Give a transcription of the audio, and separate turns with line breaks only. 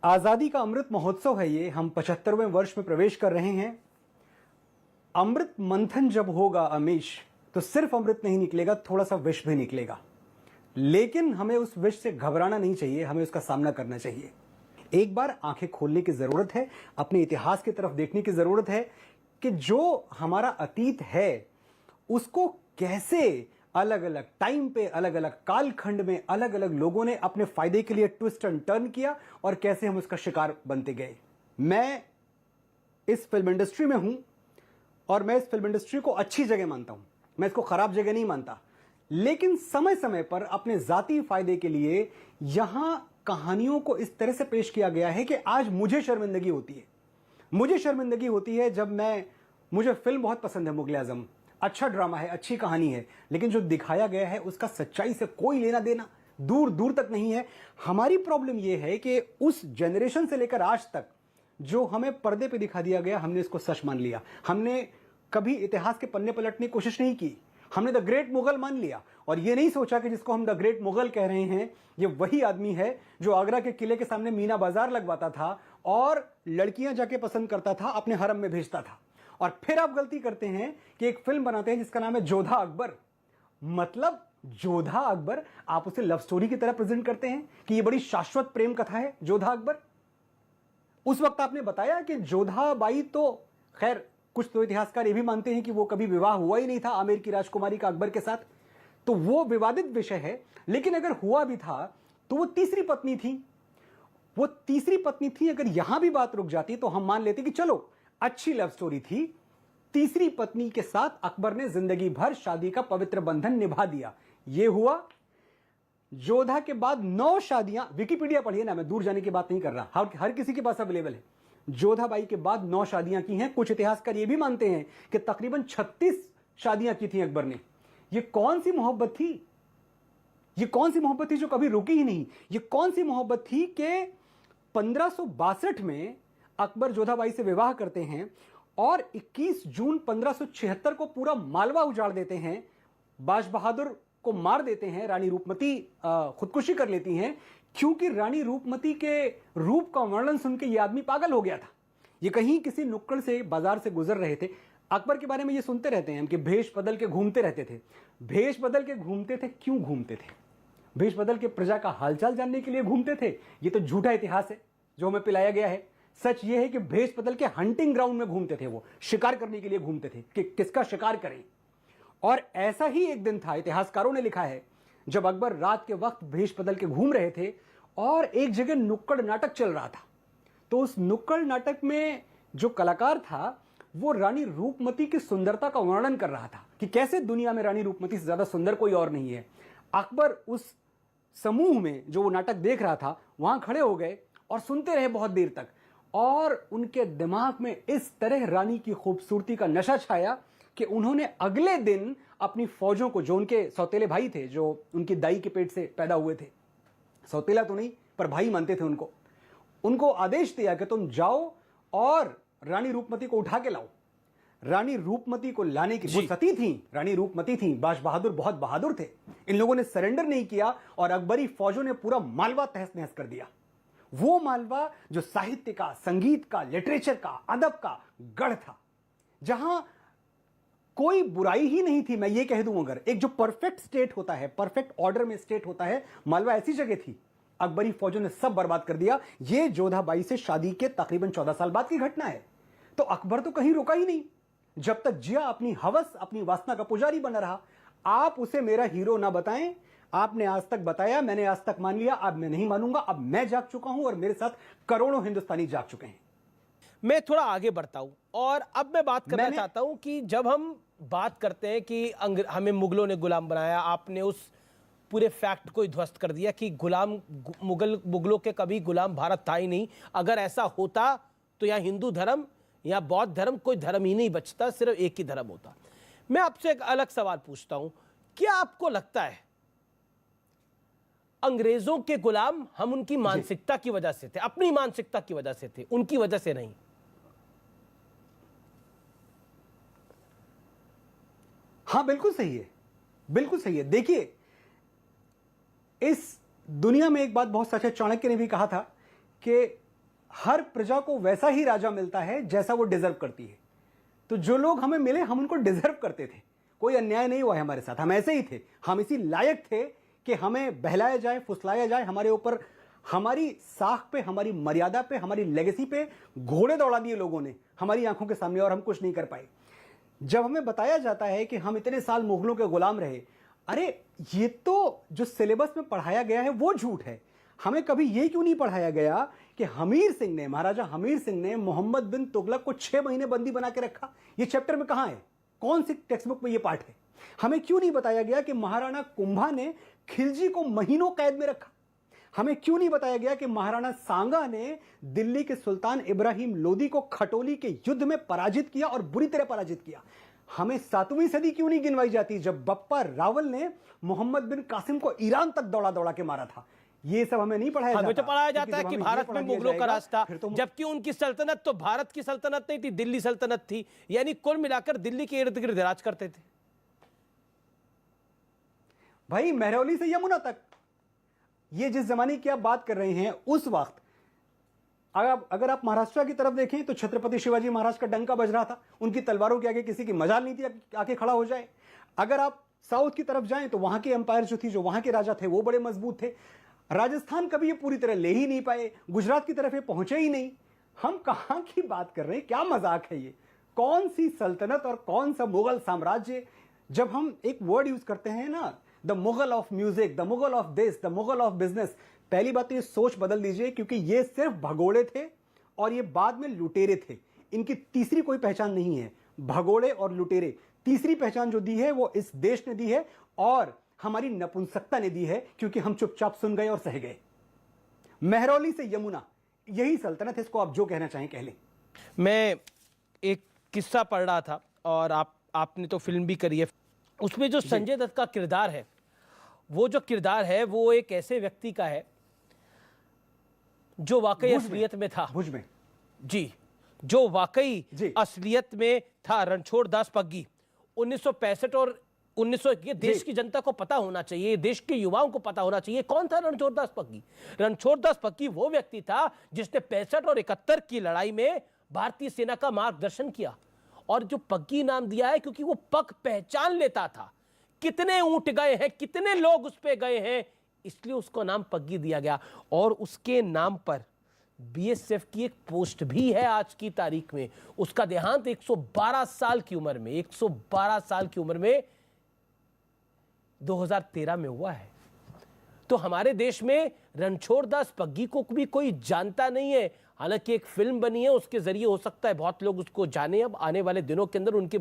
आजादी का अमृत महोत्सव है ये, हम 75वें वर्ष में प्रवेश कर रहे हैं। अमृत मंथन जब होगा अमीश, तो सिर्फ अमृत नहीं निकलेगा, थोड़ा सा विष भी निकलेगा। लेकिन हमें उस विष से घबराना नहीं चाहिए, हमें उसका सामना करना चाहिए। एक बार आंखें खोलने की जरूरत है, अपने इतिहास की तरफ देखने की जरूरत है कि जो हमारा अतीत है उसको कैसे अलग अलग टाइम पे, अलग अलग कालखंड में अलग अलग लोगों ने अपने फायदे के लिए ट्विस्ट एंड टर्न किया और कैसे हम उसका शिकार बनते गए। मैं इस फिल्म इंडस्ट्री में हूं और मैं इस फिल्म इंडस्ट्री को अच्छी जगह मानता हूं, मैं इसको खराब जगह नहीं मानता। लेकिन समय समय पर अपने जाती फायदे के लिए यहां कहानियों को इस तरह से पेश किया गया है कि आज मुझे शर्मिंदगी होती है। मुझे शर्मिंदगी होती है जब मुझे फिल्म बहुत पसंद है, मुगले आजम अच्छा ड्रामा है, अच्छी कहानी है, लेकिन जो दिखाया गया है उसका सच्चाई से कोई लेना देना दूर दूर तक नहीं है। हमारी प्रॉब्लम यह है कि उस जनरेशन से लेकर आज तक जो हमें पर्दे पे दिखा दिया गया, हमने इसको सच मान लिया। हमने कभी इतिहास के पन्ने पलटने की कोशिश नहीं की, हमने द ग्रेट मुगल मान लिया और यह नहीं सोचा कि जिसको हम द ग्रेट मुगल कह रहे हैं ये वही आदमी है जो आगरा के किले के सामने मीना बाजार लगवाता था और लड़कियां जाके पसंद करता था, अपने हरम में भेजता था। और फिर आप गलती करते हैं कि एक फिल्म बनाते हैं जिसका नाम है जोधा अकबर। मतलब जोधा अकबर, आप उसे लव स्टोरी की तरह प्रेजेंट करते हैं कि यह बड़ी शाश्वत प्रेम कथा है जोधा अकबर। उस वक्त आपने बताया कि जोधा बाई, तो खैर कुछ तो इतिहासकार ये भी मानते हैं कि वो कभी विवाह हुआ ही नहीं था आमेर की राजकुमारी का अकबर के साथ, तो वो विवादित विषय है। लेकिन अगर हुआ भी था तो वो तीसरी पत्नी थी, वो तीसरी पत्नी थी। अगर यहां भी बात रुक जाती तो हम मान लेते कि चलो अच्छी लव स्टोरी थी। तीसरी पत्नी के साथ अकबर ने जिंदगी भर शादी का पवित्र बंधन निभा दिया। यह हुआ। जोधा के बाद 9 शादियां, विकिपीडिया पढ़िए ना, मैं दूर जाने की बात नहीं कर रहा, हर किसी के पास अवेलेबल है। जोधा बाई के बाद 9 शादियां की हैं। कुछ इतिहासकार यह भी मानते हैं कि तकरीबन 36 शादियां की थी अकबर ने। यह कौन सी मोहब्बत थी? यह कौन सी मोहब्बत थी जो कभी रुकी ही नहीं? यह कौन सी मोहब्बत थी कि 1562 में अकबर जोधाबाई से विवाह करते हैं और 21 जून 1576 को पूरा मालवा उजाड़ देते हैं, बाज बहादुर को मार देते हैं, रानी रूपमती खुदकुशी कर लेती हैं क्योंकि रानी रूपमती के रूप का वर्णन सुन के यह आदमी पागल हो गया था। ये कहीं किसी नुक्कड़ से, बाजार से गुजर रहे थे। अकबर के बारे में ये सुनते रहते हैं कि भेष बदल के घूमते रहते थे। भेष बदल के घूमते थे, क्यों घूमते थे? भेष बदल के प्रजा का हालचाल जानने के लिए घूमते थे? ये तो झूठा इतिहास है जो हमें पिलाया गया है। सच ये है कि भेष बदल के हंटिंग ग्राउंड में घूमते थे, वो शिकार करने के लिए घूमते थे कि किसका शिकार करें। और ऐसा ही एक दिन था, इतिहासकारों ने लिखा है, जब अकबर रात के वक्त भेष बदल के घूम रहे थे और एक जगह नुक्कड़ नाटक चल रहा था। तो उस नुक्कड़ नाटक में जो कलाकार था वो रानी रूपमती की सुंदरता का वर्णन कर रहा था कि कैसे दुनिया में रानी रूपमती से ज्यादा सुंदर कोई और नहीं है। अकबर उस समूह में जो वो नाटक देख रहा था वहां खड़े हो गए और सुनते रहे बहुत देर तक, और उनके दिमाग में इस तरह रानी की खूबसूरती का नशा छाया कि उन्होंने अगले दिन अपनी फौजों को, जो उनके सौतेले भाई थे, जो उनकी दाई के पेट से पैदा हुए थे, सौतेला तो नहीं पर भाई मानते थे उनको आदेश दिया कि तुम जाओ और रानी रूपमती को उठा के लाओ। रानी रूपमती को लाने की, वो सती थी, रानी रूपमती थी, बाज बहादुर बहुत बहादुर थे। इन लोगों ने सरेंडर नहीं किया और अकबरी फौजों ने पूरा मालवा तहस नहस कर दिया। वो मालवा जो साहित्य का, संगीत का, लिटरेचर का, अदब का गढ़ था, जहां कोई बुराई ही नहीं थी। मैं ये कह दूं, अगर एक जो परफेक्ट स्टेट होता है, परफेक्ट ऑर्डर में स्टेट होता है, मालवा ऐसी जगह थी। अकबरी फौजों ने सब बर्बाद कर दिया। यह जोधाबाई से शादी के तकरीबन 14 साल बाद की घटना है। तो अकबर तो कहीं रुका ही नहीं, जब तक जिया अपनी हवस, अपनी वासना का पुजारी बना रहा। आप उसे मेरा हीरो ना बताएं, आपने आज तक बताया, मैंने आज तक मान लिया, अब मैं नहीं मानूंगा। अब मैं जाग चुका हूं और मेरे साथ करोड़ों हिंदुस्तानी जाग चुके हैं।
मैं थोड़ा आगे बढ़ता हूं और अब मैं बात करना चाहता हूं कि जब हम बात करते हैं कि हमें मुगलों ने गुलाम बनाया, आपने उस पूरे फैक्ट को ध्वस्त कर दिया कि मुगलों के कभी गुलाम भारत था ही नहीं। अगर ऐसा होता तो यहाँ हिंदू धर्म या बौद्ध धर्म, कोई धर्म ही नहीं बचता, सिर्फ एक ही धर्म होता। मैं आपसे एक अलग सवाल पूछता हूं, क्या आपको लगता है अंग्रेजों के गुलाम हम उनकी मानसिकता की वजह से थे, अपनी मानसिकता की वजह से थे, उनकी वजह से नहीं?
हां, बिल्कुल सही है, बिल्कुल सही है। देखिए, इस दुनिया में एक बात बहुत सच है, चाणक्य ने भी कहा था कि हर प्रजा को वैसा ही राजा मिलता है जैसा वो डिजर्व करती है। तो जो लोग हमें मिले हम उनको डिजर्व करते थे, कोई अन्याय नहीं हुआ है हमारे साथ, हम ऐसे ही थे, हम इसी लायक थे कि हमें बहलाया जाए, फुसलाया जाए, हमारे ऊपर, हमारी साख पे, हमारी मर्यादा पे, हमारी लेगेसी पे घोड़े दौड़ा दिए लोगों ने हमारी आंखों के सामने और हम कुछ नहीं कर पाए। जब हमें बताया जाता है कि हम इतने साल मुगलों के गुलाम रहे, अरे ये तो जो सिलेबस में पढ़ाया गया है वो झूठ है। हमें कभी ये क्यों नहीं पढ़ाया गया कि हमीर सिंह ने, महाराजा हमीर सिंह ने मोहम्मद बिन तुगलक को 6 महीने बंदी बना के रखा? ये चैप्टर में कहां है? कौन सी टेक्स्ट बुक में ये पाठ है? हमें क्यों नहीं बताया गया कि महाराणा कुंभा ने खिलजी को महीनों कैद में रखा? हमें क्यों नहीं बताया गया कि महाराणा सांगा ने दिल्ली के सुल्तान इब्राहिम लोदी को खटोली के युद्ध में पराजित किया और बुरी तरह पराजित किया? हमें 7वीं सदी क्यों नहीं गिनवाई जाती जब बप्पा रावल ने मोहम्मद बिन कासिम को ईरान तक दौड़ा दौड़ा के मारा था? ये सब हमें नहीं पढ़ाया जाता।
हमें तो पढ़ाया जाता है कि भारत में मुगलों का राज था, जबकि उनकी सल्तनत तो भारत की सल्तनत नहीं थी, दिल्ली सल्तनत थी। यानी कुल मिलाकर दिल्ली के इर्द गिर्द राज करते थे।
भाई महरौली से यमुना तक, ये जिस जमाने की आप बात कर रहे हैं उस वक्त अगर आप महाराष्ट्र की तरफ देखें तो छत्रपति शिवाजी महाराज का डंका बज रहा था, उनकी तलवारों के आगे किसी की मजाल नहीं थी आके खड़ा हो जाए। अगर आप साउथ की तरफ जाएं तो वहां की एम्पायर जो थी, जो वहां के राजा थे वो बड़े मजबूत थे। राजस्थान कभी ये पूरी तरह ले ही नहीं पाए, गुजरात की तरफ ये पहुंचे ही नहीं। हम कहां की बात कर रहे हैं? क्या मजाक है ये? कौन सी सल्तनत और कौन सा मुगल साम्राज्य? जब हम एक वर्ड यूज करते हैं ना, the Mughal of music, the Mughal of this, the Mughal of business, पहली बात तो ये सोच बदल दीजिए, क्योंकि ये सिर्फ भगोड़े थे और ये बाद में लुटेरे थे। इनकी तीसरी कोई पहचान नहीं है। भगोड़े और लुटेरे, तीसरी पहचान जो दी है वो इस देश ने दी है और हमारी नपुंसकता ने दी है, क्योंकि हम चुपचाप सुन गए और सह गए। महरौली से यमुना, यही सल्तनत है, इसको आप जो कहना चाहें कह लें।
मैं एक किस्सा पढ़ रहा था और आपने तो फिल्म भी करी है, उसमें जो संजय दत्त का किरदार है, वो जो किरदार है वो एक ऐसे व्यक्ति का है जो वाकई असलियत में था।
भुज में
जी, जो वाकई असलियत में था, रणछोड़ दास पग्गी। 1965 और 1900, ये देश की जनता को पता होना चाहिए, देश के युवाओं को पता होना चाहिए कौन था रणछोड़ दास पग्गी। रणछोड़ दास पग्गी वो व्यक्ति था जिसने 65 और 71 की लड़ाई में भारतीय सेना का मार्गदर्शन किया। और जो पग्गी नाम दिया है क्योंकि वो पग पहचान लेता था, कितने ऊंट गए हैं, कितने लोग उस पे गए हैं, इसलिए उसको नाम पग्गी दिया गया। और उसके नाम पर बीएसएफ की एक पोस्ट भी है आज की तारीख में। उसका देहांत 112 साल की उम्र में, 112 साल की उम्र में 2013 में हुआ है। तो हमारे देश में रणछोड़ दास पग्गी को भी कोई जानता नहीं है। हालांकि एक फिल्म बनी है, उसके जरिए हो सकता है बहुत लोग उसको जाने। अब आने वाले दिनों के अंदर उनकी